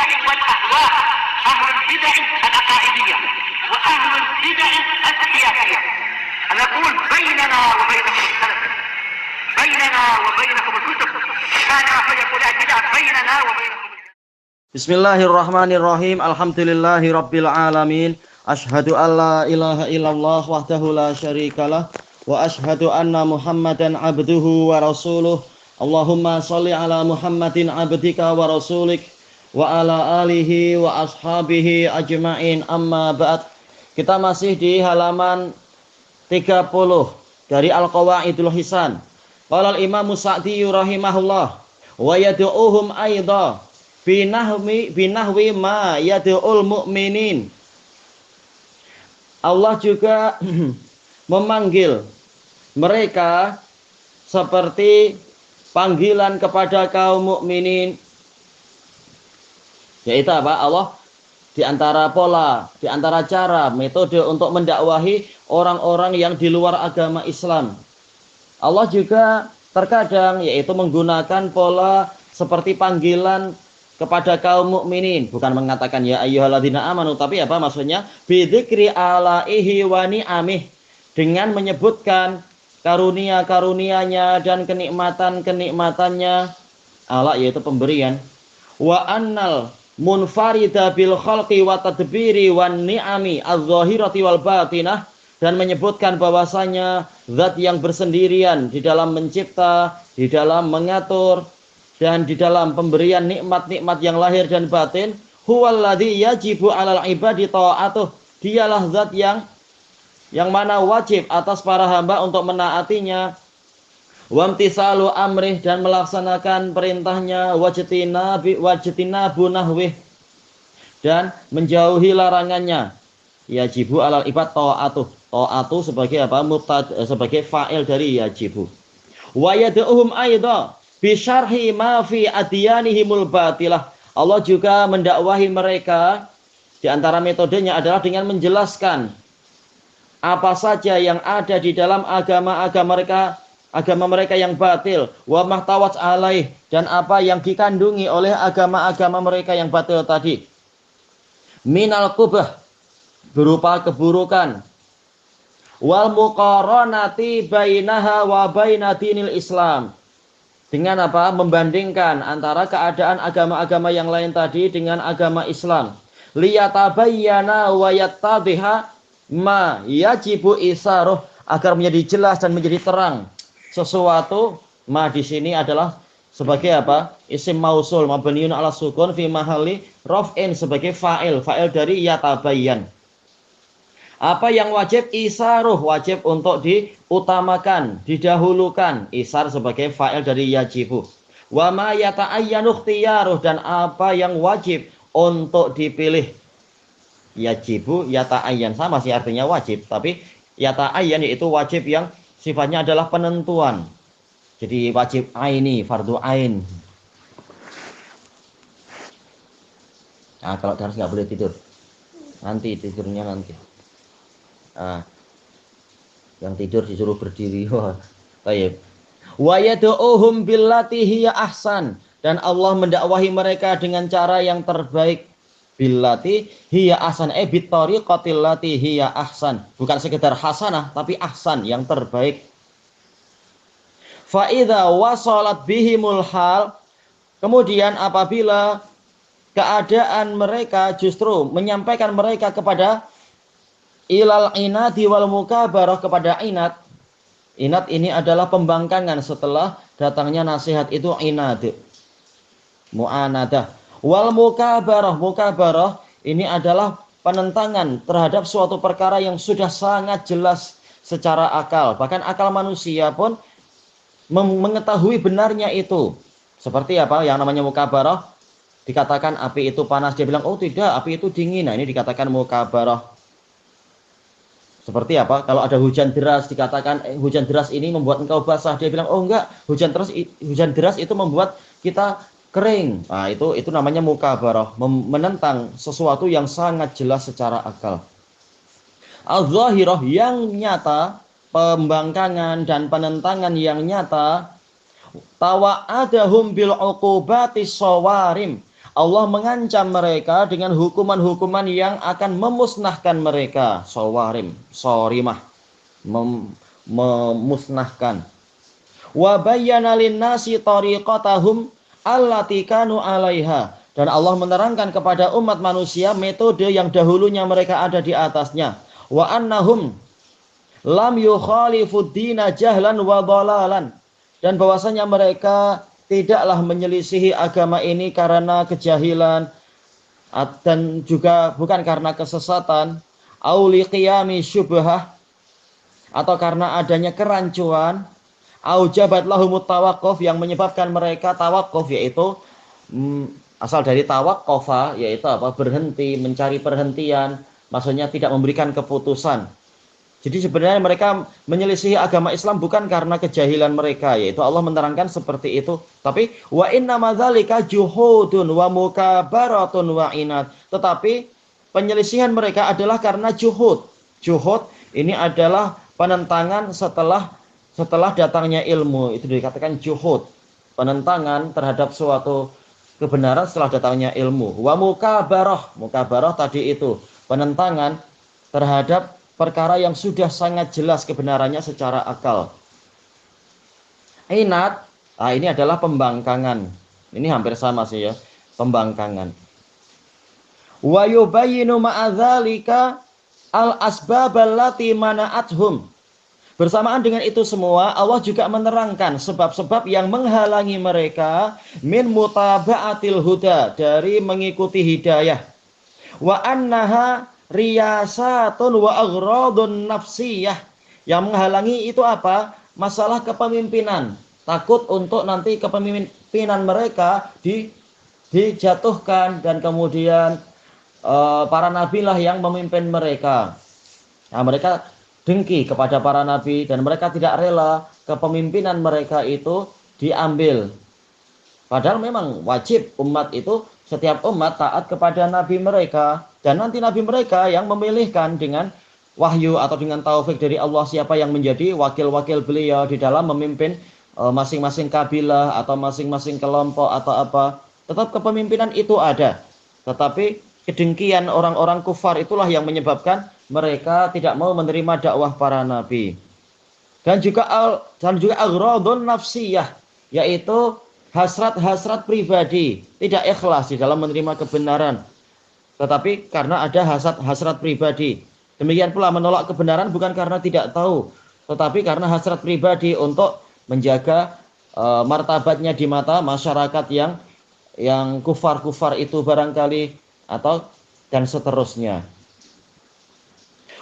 البدع والأهواء، أهل البدع العقائدية وأهل البدع السياسية. نقول بيننا وبينكم السلف، بيننا وبينكم الكتب، كان فيقول البدع بيننا وبينكم. Bismillahirrahmanirrahim. Alhamdulillahi rabbil alamin. Asyhadu an la ilaha illallah wahdahu la syarikalah wa asyhadu anna Muhammadan abduhu wa rasuluh. Allahumma shalli ala Muhammadin abdika wa rasulik wa ala alihi wa ashabihi ajma'in, amma ba'd. Kita masih di halaman 30 dari Al-Qawaidul Hisan. Qala al-Imam Sa'di rahimahullah wa yad'uhum aidha binahwi ma yad'ul mu'minin. Allah juga memanggil mereka seperti panggilan kepada kaum mukminin. Yaitu apa? Allah di antara pola, di antara cara, metode untuk mendakwahi orang-orang yang di luar agama Islam. Allah juga terkadang yaitu menggunakan pola seperti panggilan kepada kaum mukminin, bukan mengatakan ya ayyuhalladzina amanu, tapi apa maksudnya? Bidzikri alaihi wa ni'amih, dengan menyebutkan karunia-karunianya dan kenikmatan-kenikmatannya. Ala yaitu pemberian. Wa annal munfarida bil khalqi wa tadbiri wan ni'ami adz-dzahirati wal batinah, dan menyebutkan bahwasanya zat yang bersendirian di dalam mencipta, di dalam mengatur, dan di dalam pemberian nikmat-nikmat yang lahir dan batin, huwallazi yajibu 'alal ibadi ta'atuh, dialah zat yang mana wajib atas para hamba untuk menaatinya, wamtisalu amrih, dan melaksanakan perintahnya, wajtinabu nahwih, dan menjauhi larangannya. Yajibu 'alal ibad ta'atuh, ta'atuh sebagai apa? Sebagai fa'il dari yajibu. Wa yad'uhum aidha bisyarhi ma fi adyanihimul batilah. Allah juga mendakwahi mereka, di antara metodenya adalah dengan menjelaskan apa saja yang ada di dalam agama mereka yang batil, wa mahtawat alaih, dan apa yang dikandungi oleh agama-agama mereka yang batil tadi, minal qubah, berupa keburukan, wal muqaranati bainaha wa baina dinil Islam, dengan apa? Membandingkan antara keadaan agama-agama yang lain tadi dengan agama Islam. Liyatabayyana wa yattadhiha ma yajibu isaruh, agar menjadi jelas dan menjadi terang sesuatu. Ma di sini adalah sebagai apa? Isim mausul mabniun ala sukun fi mahalli raf'in, sebagai fa'il dari yatabayyan. Apa yang wajib? Isaruh, wajib untuk diutamakan, didahulukan. Isar sebagai fa'il dari yajibu. Wa ma yata'ayyanu ikhtiyaruh, dan apa yang wajib untuk dipilih. Yajibu, yata'ayyan, sama sih artinya wajib, tapi yata'ayyan yaitu wajib yang sifatnya adalah penentuan. Jadi wajib aini, fardu ain. Nah, kalau harus nggak boleh tidur. Nanti tidurnya nanti. Yang tidur disuruh berdiri. Baik. Wa yad'uhum billati hiya ahsan, dan Allah mendakwahi mereka dengan cara yang terbaik. Billati hiya ahsan, bitariqatil lati hiya ahsan, bukan sekedar hasanah tapi ahsan, yang terbaik. Fa idza wasalat bihimul hal, kemudian apabila keadaan mereka justru menyampaikan mereka kepada ilal inati wal mukabarah, kepada inat. Inat ini adalah pembangkangan setelah datangnya nasihat, itu inad, mu'anadah. Wal mukabarah, mukabarah ini adalah penentangan terhadap suatu perkara yang sudah sangat jelas secara akal. Bahkan akal manusia pun mengetahui benarnya itu. Seperti apa yang namanya mukabarah? Dikatakan api itu panas, dia bilang oh tidak, api itu dingin. Nah, ini dikatakan mukabarah. Seperti apa? Kalau ada hujan deras, dikatakan hujan deras ini membuat engkau basah. Dia bilang, oh enggak, hujan deras itu membuat kita kering. Nah, itu namanya mukabarah, menentang sesuatu yang sangat jelas secara akal. Al-zahirah, yang nyata, pembangkangan dan penentangan yang nyata. Tawa'adahum bil uqubati shawarim, Allah mengancam mereka dengan hukuman-hukuman yang akan memusnahkan mereka. Sawarim, sorimah, memusnahkan. Wa bayyana lin-nasi tariqatahum allati kanu 'alaiha. Dan Allah menerangkan kepada umat manusia metode yang dahulunya mereka ada di atasnya. Wa annahum lam yukhalifud dina jahlan wa dhalalan. Dan bahwasanya mereka tidaklah menyelisihi agama ini karena kejahilan dan juga bukan karena kesesatan, auli qiyami syubhah, atau karena adanya kerancuan, aujabat lahumut tawaqquf, yang menyebabkan mereka tawaqquf, yaitu asal dari tawaqqafa, yaitu apa? Berhenti, mencari perhentian, maksudnya tidak memberikan keputusan. Jadi sebenarnya mereka menyelisihi agama Islam bukan karena kejahilan mereka, yaitu Allah menerangkan seperti itu. Tapi wa inna madzalika juhudun wa mukabaratun wa inad. Tetapi penyelisihan mereka adalah karena juhud. Juhud ini adalah penentangan setelah datangnya ilmu. Itu dikatakan juhud. Penentangan terhadap suatu kebenaran setelah datangnya ilmu. Wa mukabarah. Mukabarah tadi itu penentangan terhadap perkara yang sudah sangat jelas kebenarannya secara akal. Inat, ini adalah pembangkangan. Ini hampir sama sih ya, pembangkangan. Wa yubayyinu ma'adzalika al-asbab allati mana'athum. Bersamaan dengan itu semua, Allah juga menerangkan sebab-sebab yang menghalangi mereka min mutaba'atil huda, dari mengikuti hidayah. Wa annaha riyasatun wa aghradun nafsiyah. Yang menghalangi itu apa? Masalah kepemimpinan. Takut untuk nanti kepemimpinan mereka dijatuhkan, dan kemudian para nabi lah yang memimpin mereka. Nah, mereka dengki kepada para nabi dan mereka tidak rela kepemimpinan mereka itu diambil. Padahal memang wajib umat itu, setiap umat taat kepada nabi mereka, dan nanti nabi mereka yang memilihkan dengan wahyu atau dengan taufik dari Allah siapa yang menjadi wakil-wakil beliau di dalam memimpin masing-masing kabilah atau masing-masing kelompok atau apa. Tetap kepemimpinan itu ada, tetapi kedengkian orang-orang kufar itulah yang menyebabkan mereka tidak mau menerima dakwah para nabi. Dan juga aghradun nafsiyah, yaitu hasrat-hasrat pribadi, tidak ikhlas di dalam menerima kebenaran, tetapi karena ada hasrat pribadi. Demikian pula menolak kebenaran bukan karena tidak tahu, tetapi karena hasrat pribadi untuk menjaga martabatnya di mata masyarakat yang kufar-kufar itu barangkali, atau dan seterusnya.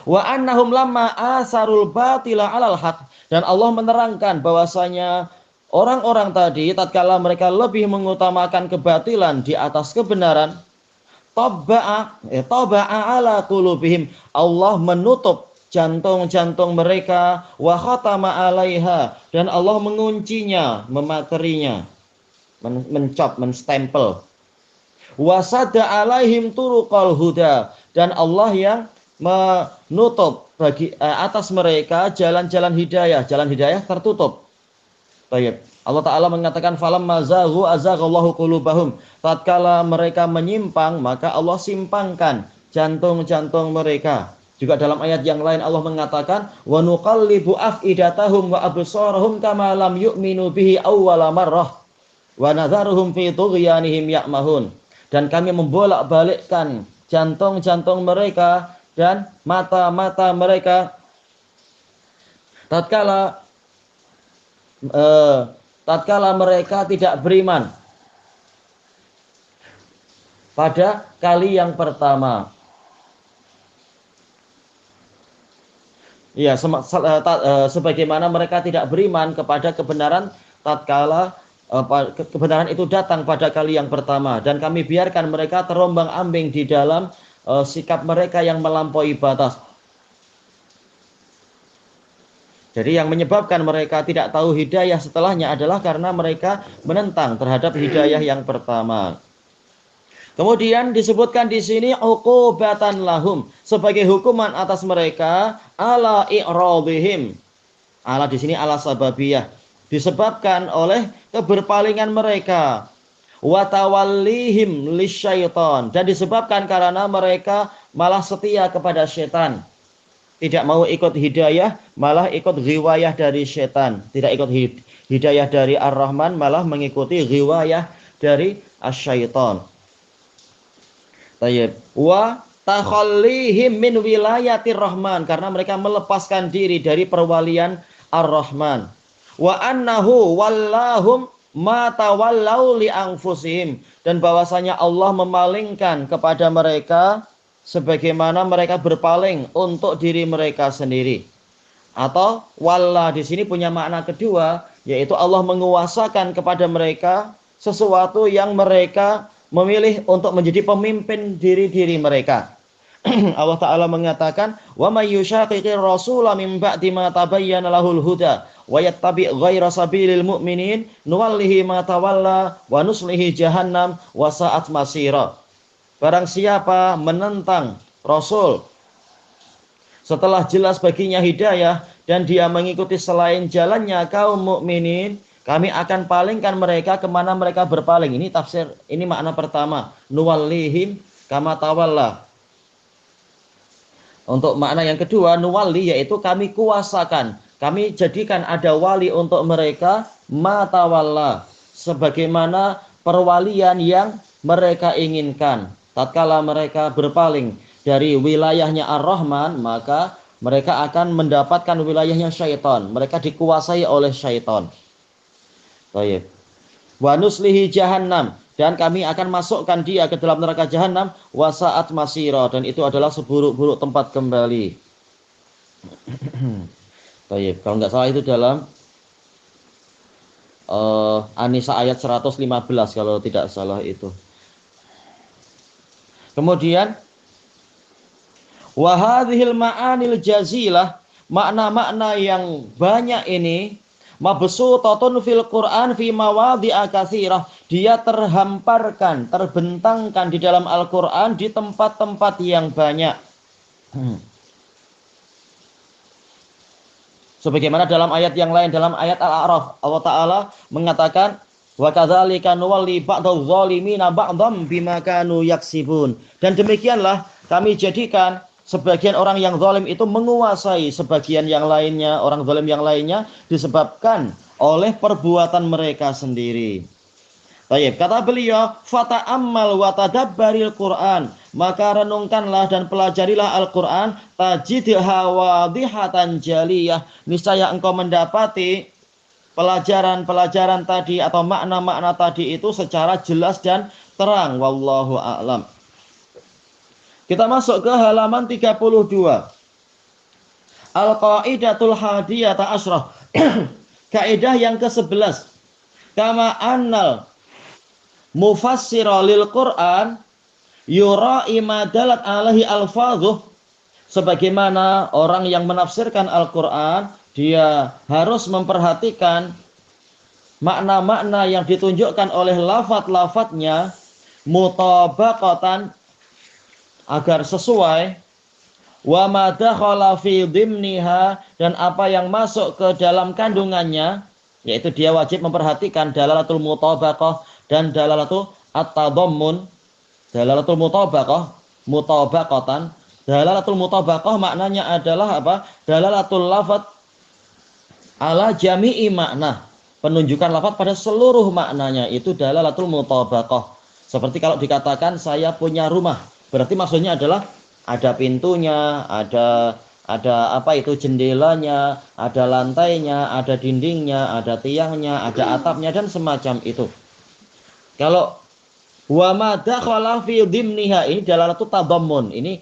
Wa annahum lamma asarul batila 'alal haq. Dan Allah menerangkan bahwasanya orang-orang tadi tatkala mereka lebih mengutamakan kebatilan di atas kebenaran, taba'a ala qulubihim, Allah menutup jantung-jantung mereka, wa khatama 'alaiha, dan Allah menguncinya, mematerinya, mencop, menstempel. Wa sada 'alaihim turuqal huda, dan Allah yang menutup bagi atas mereka jalan-jalan hidayah. Jalan hidayah tertutup. Baik. Allah Ta'ala mengatakan falamma zaghu azaghallahu qulubahum. Tatkala mereka menyimpang, maka Allah simpangkan jantung-jantung mereka. Juga dalam ayat yang lain Allah mengatakan wa nuqallibu afidatahum wa absarahum kama lam yu'minu bihi awwala marrah wa nadharuhum fi tughyanihim ya'mahun. Dan kami membolak-balikkan jantung-jantung mereka dan mata-mata mereka tatkala mereka tidak beriman pada kali yang pertama. Ya, sebagaimana mereka tidak beriman kepada kebenaran tatkala kebenaran itu datang pada kali yang pertama, dan kami biarkan mereka terombang-ambing di dalam sikap mereka yang melampaui batas. Jadi yang menyebabkan mereka tidak tahu hidayah setelahnya adalah karena mereka menentang terhadap hidayah yang pertama. Kemudian disebutkan di sini uqubatan lahum, sebagai hukuman atas mereka, ala i'radihim. Ala di sini ala sababiyah, disebabkan oleh keberpalingan mereka. wa tawallihim lisyaiton, dan disebabkan karena mereka malah setia kepada setan. Tidak mau ikut hidayah, malah ikut riwayah dari setan. Tidak ikut hidayah dari Ar-Rahman, malah mengikuti riwayah dari asyaiton. Tayyib. Wa takhallihim min wilayatir Rahman, karena mereka melepaskan diri dari perwalian Ar-Rahman. Wa annahu wallahum ma tawallau li anfusihim, dan bahwasanya Allah memalingkan kepada mereka sebagaimana mereka berpaling untuk diri mereka sendiri. Atau walla di sini punya makna kedua, yaitu Allah menguasakan kepada mereka sesuatu yang mereka memilih untuk menjadi pemimpin diri-diri mereka. Allah Ta'ala mengatakan, wa may yushaqiqir rasula min ba'di ma tabayyana lahul huda wa yattabi' ghaira sabilil mu'minin nuwallihi ma tawalla wa nuslihi jahannam wa sa'at masira. Barang siapa menentang Rasul setelah jelas baginya hidayah dan dia mengikuti selain jalannya kaum mukminin, kami akan palingkan mereka kemana mereka berpaling. Ini tafsir, ini makna pertama. Nuwallihim kama tawalla. Untuk makna yang kedua, nuwalli, yaitu kami kuasakan, kami jadikan ada wali untuk mereka, ma tawalla, sebagaimana perwalian yang mereka inginkan. Tatkala mereka berpaling dari wilayahnya Ar-Rahman, maka mereka akan mendapatkan wilayahnya syaitan. Mereka dikuasai oleh syaitan. Baik. Wa nuslihi jahannam, dan kami akan masukkan dia ke dalam neraka jahanam, wa sa'at masira, dan itu adalah seburuk-buruk tempat kembali. Baik, kalau nggak salah itu dalam An-Nisa ayat 115 kalau tidak salah itu. Kemudian wa hadhil ma'anil jazilah, makna-makna yang banyak ini mabsutatun fil Qur'an fi mawadhi'a katsirah, dia terhamparkan, terbentangkan di dalam Al-Qur'an di tempat-tempat yang banyak. Sebagaimana dalam ayat yang lain, dalam ayat Al-A'raf, Allah Ta'ala mengatakan, wa kadzalika nuwalli ba'dadz zalimina ba'dham bima kanu yaksibun. Dan demikianlah kami jadikan sebagian orang yang zalim itu menguasai sebagian yang lainnya, orang zalim yang lainnya, disebabkan oleh perbuatan mereka sendiri. Baik, kata beliau, fata'ammal wa tadabbaril Qur'an, maka renungkanlah dan pelajarilah Al-Qur'an, tajidha wadihatan jaliyah, niscaya engkau mendapati pelajaran-pelajaran tadi atau makna-makna tadi itu secara jelas dan terang. Wallahu a'lam. Kita masuk ke halaman 32. Al-Qaidatul Hadiyata Asyrah. Kaidah yang ke-11. Kama annal mufassira lil Qur'an yura'i ma dalat alaihi alfadhuh. Sebagaimana orang yang menafsirkan Al-Qur'an, dia harus memperhatikan makna-makna yang ditunjukkan oleh lafaz-lafaznya mutabaqatan, agar sesuai, wa ma dakhala fi dhimniha, dan apa yang masuk ke dalam kandungannya, yaitu dia wajib memperhatikan dalalatul mutabaqah dan dalalatul at-tadammun. Dalalatul mutabaqah, mutabaqatan, dalalatul mutabaqah maknanya adalah apa? Dalalatul lafaz ala jami'i makna, penunjukan lafaz pada seluruh maknanya, itu dalalatul mutabaqah. Seperti kalau dikatakan saya punya rumah, berarti maksudnya adalah ada pintunya, ada apa itu jendelanya, ada lantainya, ada dindingnya, ada tiangnya, ada atapnya, dan semacam itu. Kalau wa ma dakhala fi dhimniha, ini dalalatu tadammun. Ini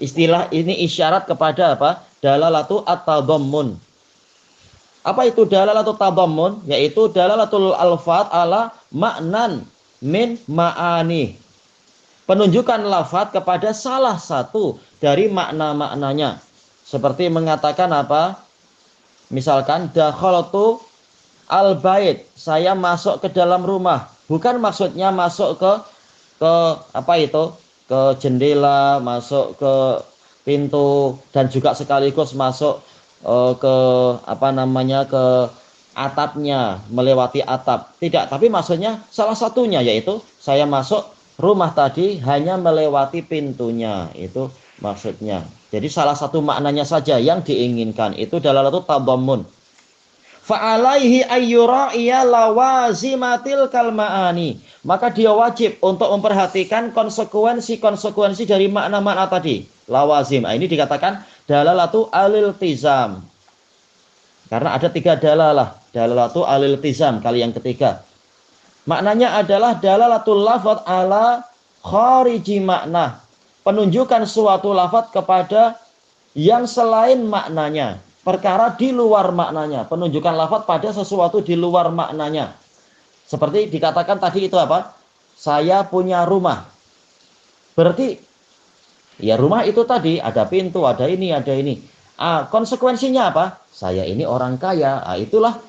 istilah, ini isyarat kepada apa? Dalalatu at-tadammun. Apa itu dalalatu tadammun? Yaitu dalalatul alfat ala ma'nan min ma'ani. Penunjukan lafaz kepada salah satu dari makna-maknanya. Seperti mengatakan apa? Misalkan dakhaltu al-bait, saya masuk ke dalam rumah. Bukan maksudnya masuk ke apa itu? Ke jendela, masuk ke pintu, dan juga sekaligus masuk ke apa namanya, ke atapnya, melewati atap. Tidak, tapi maksudnya salah satunya yaitu saya masuk rumah tadi hanya melewati pintunya. Itu maksudnya. Jadi salah satu maknanya saja yang diinginkan. Itu dalalatu tadammun. Fa'alaihi ayyura'iya lawazimatil kalma'ani. Maka dia wajib untuk memperhatikan konsekuensi-konsekuensi dari makna-makna tadi. Lawazim. Nah, ini dikatakan dalalatu aliltizam. Karena ada 3 dalalah. Dalalatu aliltizam kali yang ketiga. Maknanya adalah dalalatul lafadz ala khariji makna. Penunjukan suatu lafadz kepada yang selain maknanya. Perkara di luar maknanya, penunjukan lafadz pada sesuatu di luar maknanya. Seperti dikatakan tadi itu apa? Saya punya rumah. Berarti ya rumah itu tadi ada pintu, ada ini, ada ini. Konsekuensinya apa? Saya ini orang kaya. Itulah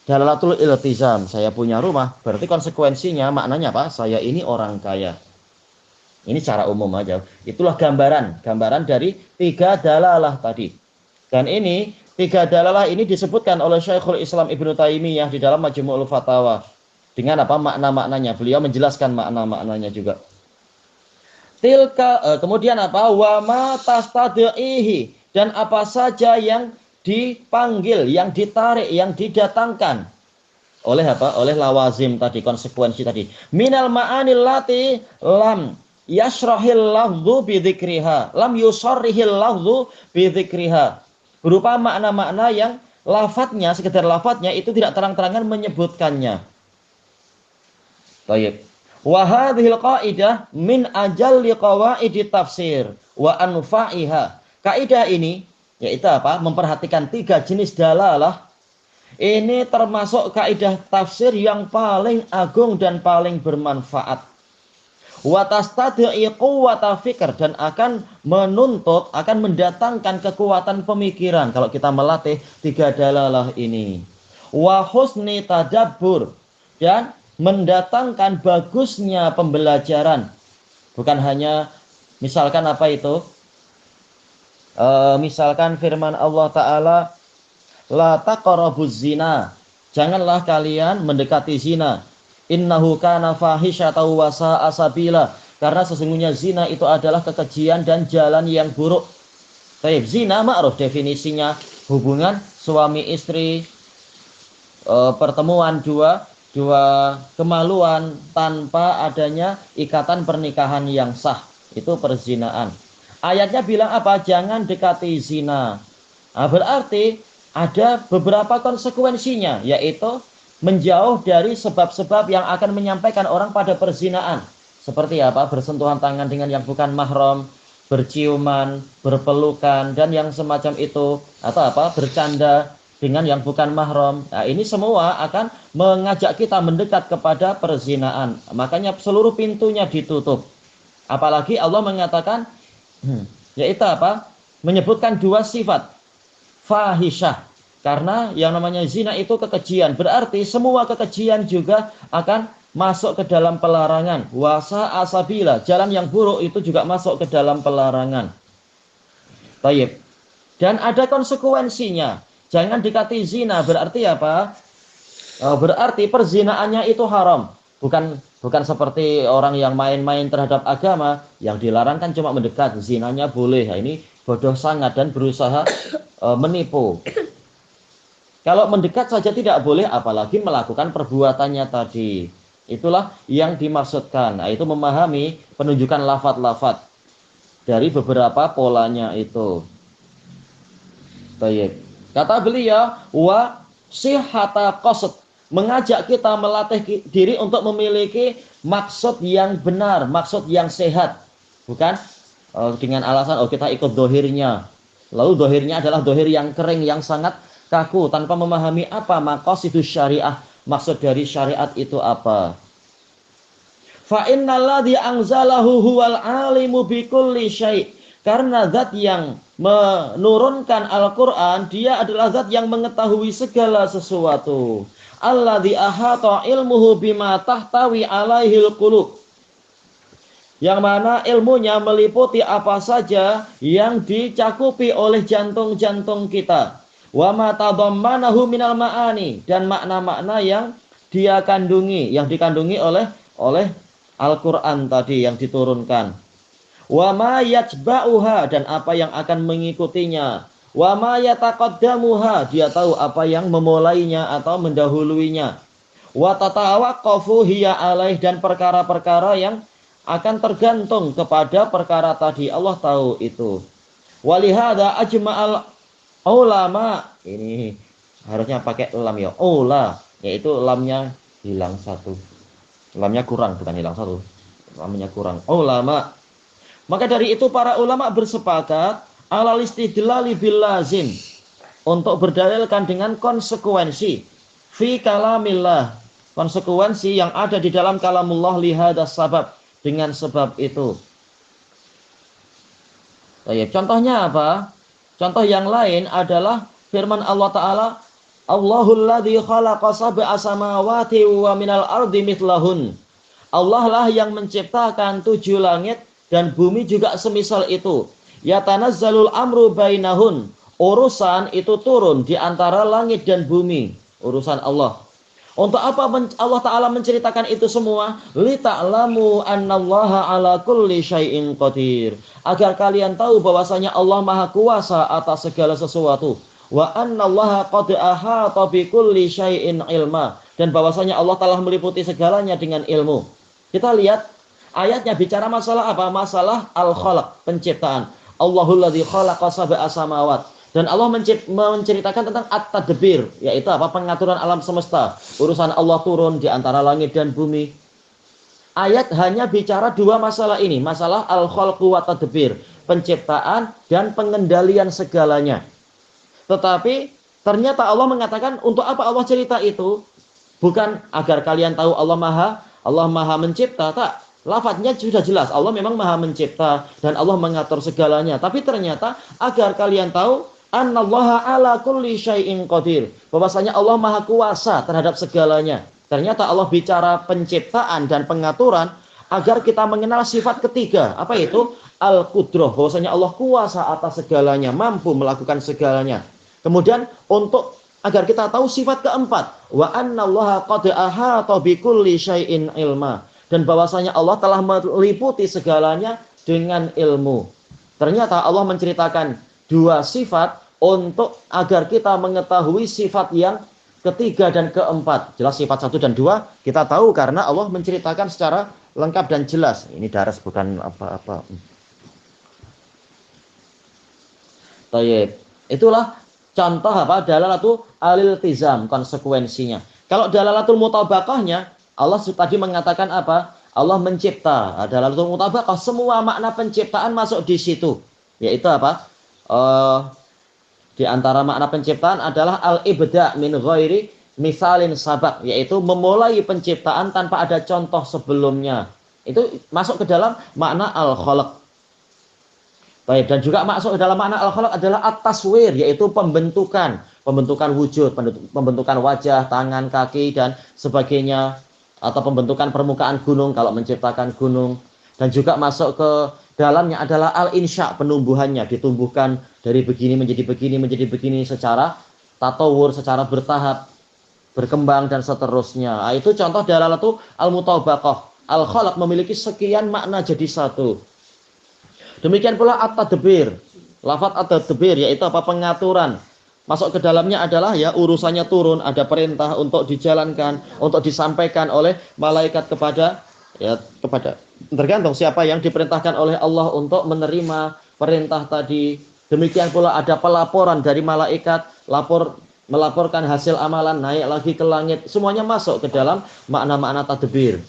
dalalatul iltizam. Saya punya rumah. Berarti konsekuensinya maknanya apa? Saya ini orang kaya. Ini secara umum aja. Itulah gambaran dari 3 dalalah tadi. Dan ini 3 dalalah ini disebutkan oleh Syekhul Islam Ibnu Taimiyah di dalam Majmu'ul Fatawa. Dengan apa makna-maknanya? Beliau menjelaskan makna-maknanya juga. Kemudian apa? Wa ma tastad'ihi, dan apa saja yang dipanggil, yang ditarik, yang didatangkan oleh apa? Oleh lawazim tadi, konsekuensi tadi. Minal ma'anil lati lam yashrahil lafdhu bidzikriha, lam yusarrihil lafdhu bidzikriha. Berupa makna-makna yang lafadznya, sekedar lafadznya itu tidak terang-terangan menyebutkannya. Baik. Wa hadhil qaidah min ajalli qawaidi tafsir wa anfa'iha. Kaidah ini yaitu apa? Memperhatikan 3 jenis dalalah. Ini termasuk kaidah tafsir yang paling agung dan paling bermanfaat. Wa tastad'i quwwata fikr, dan akan menuntut, akan mendatangkan kekuatan pemikiran kalau kita melatih 3 dalalah ini. Wa husni tadabbur, dan mendatangkan bagusnya pembelajaran. Bukan hanya misalkan apa itu? Misalkan firman Allah Ta'ala, la taqrabuz zina, janganlah kalian mendekati zina. Innahu kana fahisyatan wa sa'a sabila, karena sesungguhnya zina itu adalah kekejian dan jalan yang buruk. Baik, zina ma'ruf definisinya hubungan suami istri, pertemuan dua kemaluan tanpa adanya ikatan pernikahan yang sah. Itu perzinaan. Ayatnya bilang apa? Jangan dekati zina. Berarti ada beberapa konsekuensinya, yaitu menjauh dari sebab-sebab yang akan menyampaikan orang pada perzinaan. Seperti apa? Bersentuhan tangan dengan yang bukan mahram, berciuman, berpelukan, dan yang semacam itu. Atau apa? Bercanda dengan yang bukan mahram. Nah, ini semua akan mengajak kita mendekat kepada perzinaan. Makanya seluruh pintunya ditutup. Apalagi Allah mengatakan, yaitu apa? Menyebutkan 2 sifat. Fahisyah. Karena yang namanya zina itu kekejian. Berarti semua kekejian juga akan masuk ke dalam pelarangan. Wasa asabila, jalan yang buruk itu juga masuk ke dalam pelarangan. Baik. Dan ada konsekuensinya. Jangan dekati zina. Berarti apa? Berarti perzinaannya itu haram. Bukan seperti orang yang main-main terhadap agama. Yang dilarang kan cuma mendekat. Zinanya boleh. Nah, ini bodoh sangat dan berusaha menipu. Kalau mendekat saja tidak boleh, apalagi melakukan perbuatannya tadi. Itulah yang dimaksudkan. Nah, itu memahami penunjukan lafadz-lafadz dari beberapa polanya itu. Baik. Kata beliau, wa sihhata qasd, mengajak kita melatih diri untuk memiliki maksud yang benar, maksud yang sehat. Bukan dengan alasan kita ikut dohirnya. Lalu dohirnya adalah dohir yang kering, yang sangat kaku, tanpa memahami apa maqasidus syariah, maksud dari syariat itu apa. Fa innalladzi anzalahu huwal alimu bikulli syai', karena zat yang menurunkan Al-Qur'an, dia adalah zat yang mengetahui segala sesuatu. Alladzi ahata ilmuhu bima tahtawi alaihil qulub, yang mana ilmunya meliputi apa saja yang dicakupi oleh jantung-jantung kita. Wa ma tadammanahu minal ma'ani, dan makna-makna yang dia kandungi, yang dikandungi oleh Al-Qur'an tadi yang diturunkan. Wa ma yatba'uha, dan apa yang akan mengikutinya. Wa ma yataqaddamuha, dia tahu apa yang memulainya atau mendahuluinya. Wa tatawaqqafu hiya alaih, dan perkara-perkara yang akan tergantung kepada perkara tadi, Allah tahu itu. Walihada ajma'al ulama, ini harusnya pakai lam ya, ula, yaitu lamnya hilang satu. Lamnya kurang, bukan hilang satu. Lamnya kurang. Ulama. Maka dari itu para ulama bersepakat alal istidlali bil lazim, untuk berdalilkan dengan konsekuensi fi kalamillah, konsekuensi yang ada di dalam kalamullah lihadas sabab, dengan sebab itu. Contohnya apa? Contoh yang lain adalah firman Allah Ta'ala, Allahul ladzi khalaqa sab'a samawati wa minal ardi mithlahun. Allah lah yang menciptakan 7 langit dan bumi juga semisal itu. Yatanazzalul amru bainahun. Urusan itu turun di antara langit dan bumi. Urusan Allah. Untuk apa Allah Ta'ala menceritakan itu semua? Lita'lamu annallaha ala kulli syai'in qadir. Agar kalian tahu bahwasanya Allah Maha Kuasa atas segala sesuatu. Wa annallaha qad ahata bi kulli syai'in ilma. Dan bahwasanya Allah telah meliputi segalanya dengan ilmu. Kita lihat ayatnya bicara masalah apa? Masalah al-khalaq, penciptaan. Allahul ladzi khalaqa sab'a samawat. Dan Allah menceritakan tentang at-tadbir, yaitu apa? Pengaturan alam semesta. Urusan Allah turun di antara langit dan bumi. Ayat hanya bicara 2 masalah ini, masalah al-khalqu wa tadbir, penciptaan dan pengendalian segalanya. Tetapi ternyata Allah mengatakan untuk apa Allah cerita itu? Bukan agar kalian tahu Allah Maha mencipta, tak. Lafadznya sudah jelas, Allah memang Maha mencipta dan Allah mengatur segalanya. Tapi ternyata agar kalian tahu annallaha ala kulli syai'in qadir, bahwasanya Allah Maha Kuasa terhadap segalanya. Ternyata Allah bicara penciptaan dan pengaturan agar kita mengenal sifat ketiga. Apa itu? Al-Qudrah, bahwasanya Allah kuasa atas segalanya, mampu melakukan segalanya. Kemudian untuk agar kita tahu sifat keempat, wa annallaha qad ahata bi kulli syai'in ilma, dan bahwasanya Allah telah meliputi segalanya dengan ilmu. Ternyata Allah menceritakan 2 sifat untuk agar kita mengetahui sifat yang ketiga dan keempat. Jelas sifat 1 dan 2 kita tahu karena Allah menceritakan secara lengkap dan jelas. Ini daras bukan apa-apa. Tayyib. Itulah contoh apa? Dalalatu al-iltizam, konsekuensinya. Kalau dalalatul mutabaqahnya, Allah tadi mengatakan apa? Allah mencipta. Dalalatul mutabaqah, semua makna penciptaan masuk di situ. Yaitu apa? Di antara makna penciptaan adalah al-ibda' min ghairi misalin sabaq, yaitu memulai penciptaan tanpa ada contoh sebelumnya. Itu masuk ke dalam makna al-khalaq. Baik, dan juga masuk ke dalam makna al-khalaq adalah at-taswir, yaitu pembentukan wujud, pembentukan wajah, tangan, kaki dan sebagainya, atau pembentukan permukaan gunung kalau menciptakan gunung. Dan juga masuk ke dalamnya adalah al-insya, penumbuhannya, ditumbuhkan dari begini menjadi begini secara tatawur, secara bertahap, berkembang dan seterusnya. Nah, itu contoh dalalatu al-mutabaqah. Al-khalaq memiliki sekian makna jadi satu. Demikian pula at-tadbir. Lafaz at-tadbir yaitu apa? Pengaturan. Masuk ke dalamnya adalah ya urusannya turun, ada perintah untuk dijalankan, untuk disampaikan oleh malaikat kepada tergantung siapa yang diperintahkan oleh Allah untuk menerima perintah tadi. Demikian pula ada pelaporan dari malaikat, melaporkan hasil amalan, naik lagi ke langit. Semuanya masuk ke dalam makna-makna tadbir.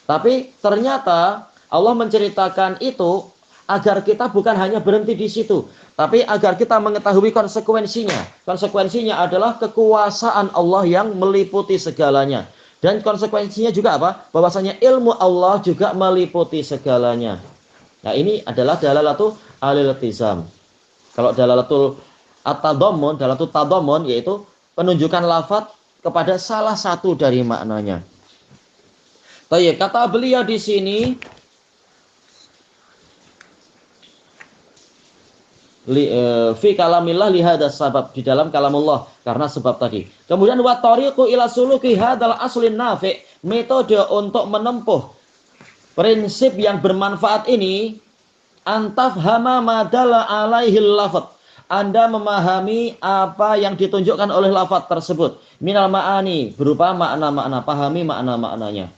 Tapi ternyata Allah menceritakan itu agar kita bukan hanya berhenti di situ, tapi agar kita mengetahui konsekuensinya. Konsekuensinya adalah kekuasaan Allah yang meliputi segalanya. Dan konsekuensinya juga apa? Bahwasanya ilmu Allah juga meliputi segalanya. Nah, ini adalah dalalatu al-iltizam. Kalau dalalatul at-tadammun, dalalatul tadammun yaitu penunjukan lafaz kepada salah satu dari maknanya. Baik, kata beliau di sini fi kalamillah li hadas sabab, di dalam kalamullah karena sebab tadi. Kemudian wa tariqu ila suluki hadzal aslin nafi', metode untuk menempuh prinsip yang bermanfaat ini, antafhama madalla alaihi lafadz, Anda memahami apa yang ditunjukkan oleh lafadz tersebut, minal ma'ani, berupa makna-makna, pahami makna-maknanya.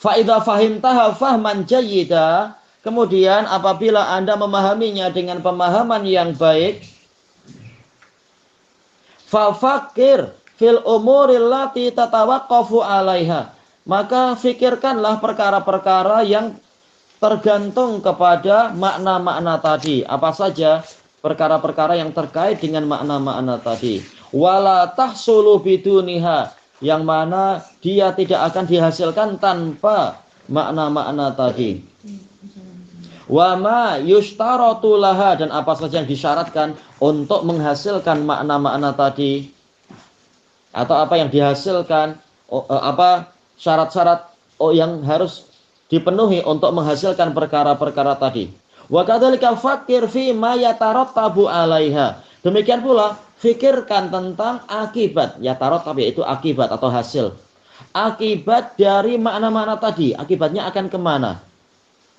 Fa idza fahimtaha fahman jayyida, kemudian apabila Anda memahaminya dengan pemahaman yang baik, fa fakir fil umuril lati tatawaqqafu 'alaiha, maka fikirkanlah perkara-perkara yang tergantung kepada makna-makna tadi. Apa saja perkara-perkara yang terkait dengan makna-makna tadi. Wala tahsulu biduniha, yang mana dia tidak akan dihasilkan tanpa makna-makna tadi. Wa ma yushtaratu laha, dan apa saja yang disyaratkan untuk menghasilkan makna-makna tadi, atau apa yang dihasilkan, apa syarat-syarat yang harus dipenuhi untuk menghasilkan perkara-perkara tadi. Wa kadzalika fakir fi ma yatarattabu 'alaiha. Demikian pula fikirkan tentang akibat, yataratab yaitu akibat atau hasil. Akibat dari makna-makna tadi, akibatnya akan kemana?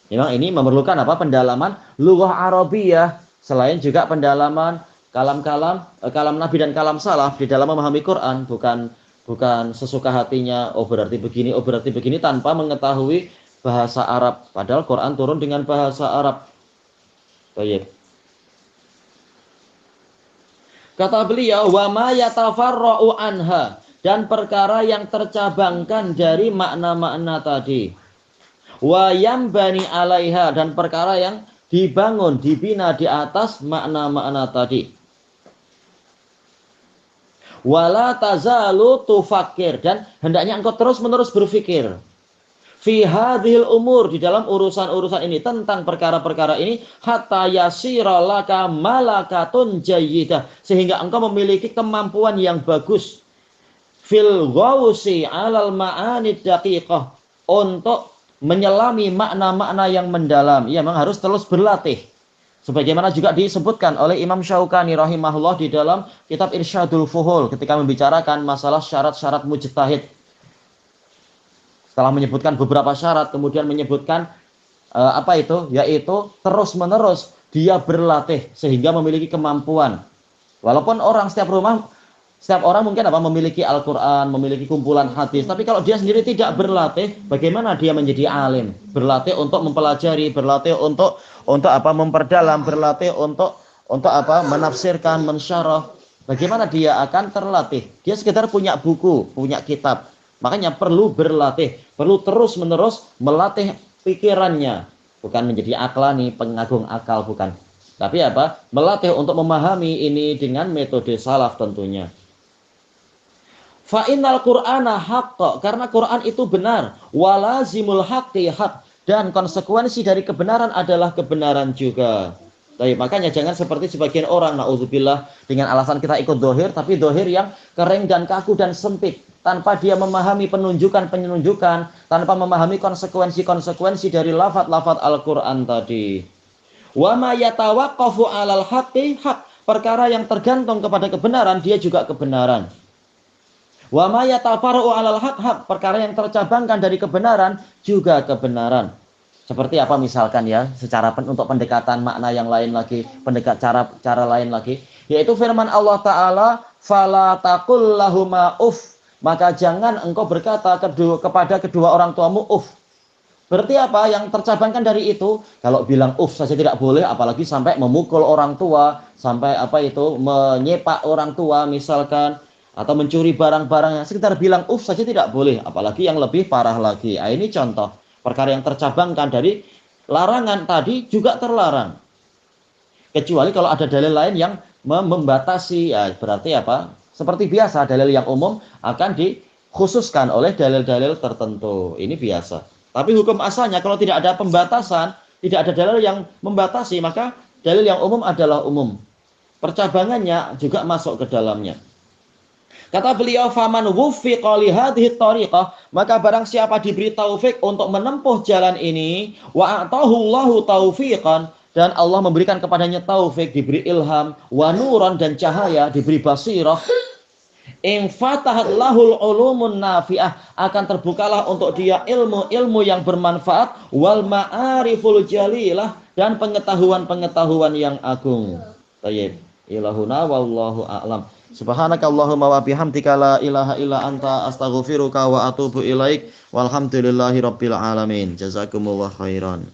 Memang ini memerlukan apa? Pendalaman lughah Arabiyah, selain juga pendalaman kalam Nabi dan kalam salaf di dalam memahami Quran, bukan sesuka hatinya, oh berarti begini tanpa mengetahui bahasa Arab. Padahal Quran turun dengan bahasa Arab. Baik. Kata beliau, wa ma yatafarra'u anha, dan perkara yang tercabangkan dari makna-makna tadi. Wa yambani 'alaiha, dan perkara yang dibangun, dibina di atas makna-makna tadi. Wala tazalu tufakir, dan hendaknya engkau terus-menerus berfikir. Fi hadhil umur, di dalam urusan-urusan ini, tentang perkara-perkara ini, hatta yasira laka malakatun jayyidah, sehingga engkau memiliki kemampuan yang bagus fil ghausi 'alal ma'anid daqiqah, untuk menyelami makna-makna yang mendalam. Ia memang harus terus berlatih. Sebagaimana juga disebutkan oleh Imam Syaukani rahimahullah di dalam kitab Irsyadul Fuhul ketika membicarakan masalah syarat-syarat mujtahid. Setelah menyebutkan beberapa syarat, kemudian menyebutkan yaitu terus-menerus dia berlatih sehingga memiliki kemampuan. Walaupun setiap orang mungkin memiliki Al-Qur'an, memiliki kumpulan hadis, tapi kalau dia sendiri tidak berlatih, bagaimana dia menjadi alim? Berlatih untuk mempelajari, berlatih untuk memperdalam, berlatih untuk menafsirkan, mensyarah. Bagaimana dia akan terlatih? Dia sekedar punya buku, punya kitab. Makanya perlu berlatih, perlu terus-menerus melatih pikirannya, bukan menjadi aklani, pengagung akal, bukan. Tapi melatih untuk memahami ini dengan metode salaf tentunya. Fa innal Qur'ana haqq, karena Quran itu benar, walazimul haqqi haqq, dan konsekuensi dari kebenaran adalah kebenaran juga. Tapi makanya jangan seperti sebagian orang, naudzubillah, dengan alasan kita ikut dohir, tapi dohir yang kering dan kaku dan sempit, tanpa dia memahami penunjukan, tanpa memahami konsekuensi dari lafaz-lafaz Al-Qur'an tadi. Wa ma yatawaqqafu 'alal haqqi haqq, perkara yang tergantung kepada kebenaran dia juga kebenaran. Wa ma yatafarra'u 'alal haqq, perkara yang tercabangkan dari kebenaran juga kebenaran. Seperti apa misalkan secara untuk pendekatan makna yang lain lagi, cara lain lagi, yaitu firman Allah Ta'ala, fala taqul lahuma uff, maka jangan engkau berkata kepada kedua orang tuamu uff. Berarti apa yang tercabangkan dari itu? Kalau bilang uff saja tidak boleh, apalagi sampai memukul orang tua, sampai menyepak orang tua misalkan, atau mencuri barang-barangnya. Sekedar bilang uff saja tidak boleh, apalagi yang lebih parah lagi. Ini contoh perkara yang tercabangkan dari larangan tadi juga terlarang. Kecuali kalau ada dalil lain yang membatasi, berarti seperti biasa, dalil yang umum akan dikhususkan oleh dalil-dalil tertentu. Ini biasa. Tapi hukum asalnya kalau tidak ada pembatasan, tidak ada dalil yang membatasi, maka dalil yang umum adalah umum. Percabangannya juga masuk ke dalamnya. Kata beliau, faman wuffiqa li hadhihi thariqah, maka barang siapa diberi taufik untuk menempuh jalan ini, wa atahu Allahu taufiqan, dan Allah memberikan kepadanya taufik, diberi ilham, wa nuran dan cahaya, diberi basirah, in fatahat lahul ulumun nafi'ah, akan terbukalah untuk dia ilmu-ilmu yang bermanfaat, wal ma'ariful jalilah, dan pengetahuan-pengetahuan yang agung. Tayyib. Ilahuna wallahu a'lam. Subhanakallahumma wa bihamdika la ilaha illa anta astaghfiruka wa atubu ilaik. Walhamdulillahi rabbil alamin. Jazakumullah khairan.